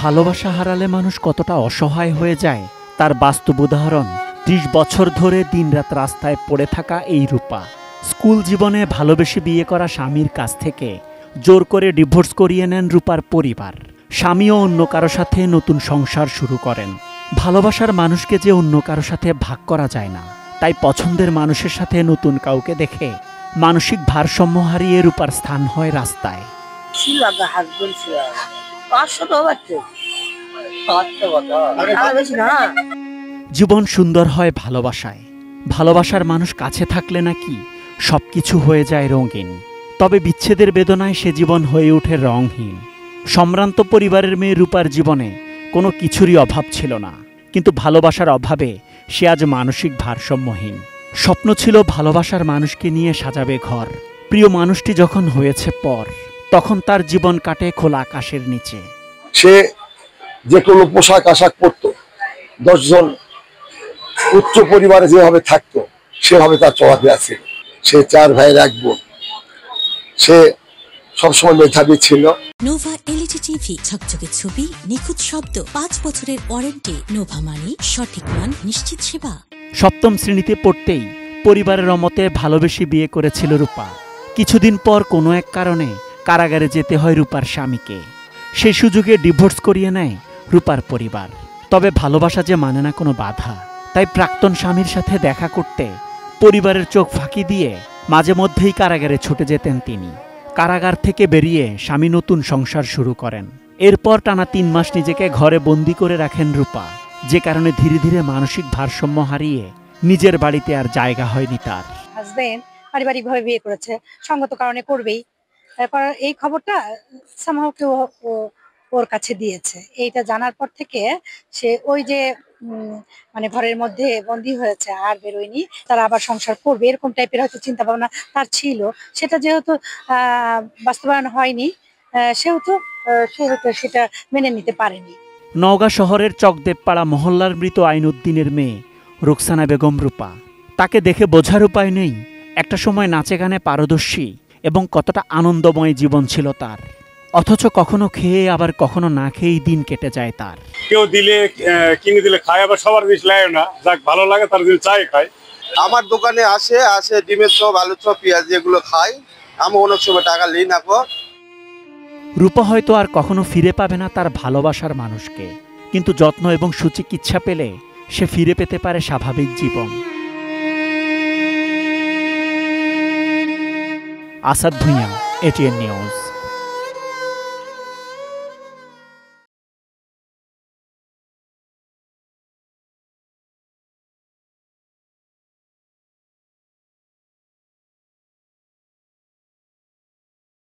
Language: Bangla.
ভালোবাসা হারালে মানুষ কতটা অসহায় হয়ে যায় তার বাস্তব উদাহরণ ৩০ বছর ধরে দিনরাত রাস্তায় পড়ে থাকা এই রূপা। স্কুল জীবনে ভালোবেসে বিয়ে করা স্বামীর কাছ থেকে জোর করে ডিভোর্স করিয়ে নেন রূপার পরিবার। স্বামীও অন্য কারো সাথে নতুন সংসার শুরু করেন। ভালোবাসার মানুষকে যে অন্য কারো সাথে ভাগ করা যায় না, তাই পছন্দের মানুষের সাথে নতুন কাউকে দেখে মানসিক ভারসাম্য হারিয়ে রূপার স্থান হয় রাস্তায়। জীবন সুন্দর হয় ভালোবাসায়। ভালোবাসার মানুষ কাছে থাকলে নাকি সবকিছু হয়ে যায় রঙিন। তবে বিচ্ছেদের বেদনায় সে জীবন হয়ে ওঠে রংহীন। সম্ভ্রান্ত পরিবারের মেয়ে রূপার জীবনে কোনো কিছুরই অভাব ছিল না, কিন্তু ভালোবাসার অভাবে সে আজ মানসিক ভারসাম্যহীন। স্বপ্ন ছিল ভালোবাসার মানুষকে নিয়ে সাজাবে ঘর। প্রিয় মানুষটি যখন হয়েছে পর, তখন তার জীবন কাটে খোলা আকাশের নিচে। সে যে কোনো পোশাক আশাক পরত, 10 জন উচ্চ পরিবারে যেভাবে থাকতো সেভাবে তার চলাফেরা ছিল। সে 4 ভাইয়ের 1 বোন। সে সবসময় মেধাবী ছিল। নোভা এলইডি টিভি, ঝকঝকে ছবি, নিখুঁত শব্দ, 5 বছরের ওয়ারেন্টি। নোভা মানি সঠিক মান, নিশ্চিত সেবা। সপ্তম শ্রেণীতে পড়তেই পরিবারের অমতে ভালোবেসে বিয়ে করেছিল রূপা। কিছুদিন পর কোনো এক কারণে কারাগারে যেতে হয় রূপার স্বামীকে। সেই সুযোগে ডিভোর্স করিয়ে নেয় রূপার পরিবার। তবে ভালোবাসা যে মানে না কোনো বাধা, তাই প্রাক্তন স্বামীর সাথে দেখা করতে পরিবারের চোখ ফাঁকি দিয়ে মাঝে মধ্যেই কারাগারে ছুটে যেতেন তিনি। কারাগার থেকে বেরিয়ে স্বামী নতুন সংসার শুরু করেন। এরপর টানা 3 মাস নিজেকে ঘরে বন্দি করে রাখেন রূপা, যে কারণে ধীরে ধীরে মানসিক ভারসাম্য হারিয়ে নিজের বাড়িতে আর জায়গা হয়নি তার। হাজবেন্ড পারিবারিকভাবে বিয়ে করেছে, সঙ্গত কারণে করবেই। তারপর এই খবরটা সামহাও কেউ ওর কাছে দিয়েছে। এইটা জানার পর থেকে সে ওই যে মানে ঘরের মধ্যে বন্দী হয়েছে, আর বেরোয়নি। তারা আবার সংসার করবে এরকম টাইপের হয়তো চিন্তা ভাবনা তার ছিল। সেটা যেহেতু বাস্তবায়ন হয়নি, সেহেতু সেটা মেনে নিতে পারেনি। নওগাঁ শহরের চকদেবপাড়া মহল্লার মৃত আইনউদ্দিনের মেয়ে রুকসানা বেগম রূপা। তাকে দেখে বোঝার উপায় নেই একটা সময় নাচে গানে পারদর্শী এবং কতটা আনন্দময় জীবন ছিল তার। অথচ কখনো খেয়ে আবার কখনো না খেয়েই দিন কেটে যায় তার। কেউ দিলে কিনে দিলে খায়, আবার সবার জিনিস লাগে না, যাক ভালো লাগে তার জিনিস চাই খায়। আমার দোকানে আসে ডিমের চপ, আলু চপ, পেঁয়াজ এগুলো খাই। আমি অনেক সময় টাকা নিই না। রূপা হয়তো আর কখনো ফিরে পাবে না তার ভালোবাসার মানুষকে, কিন্তু যত্ন এবং সুচিকিৎসা পেলে সে ফিরে পেতে পারে স্বাভাবিক জীবন। Asad Bhuiyan, ATN news.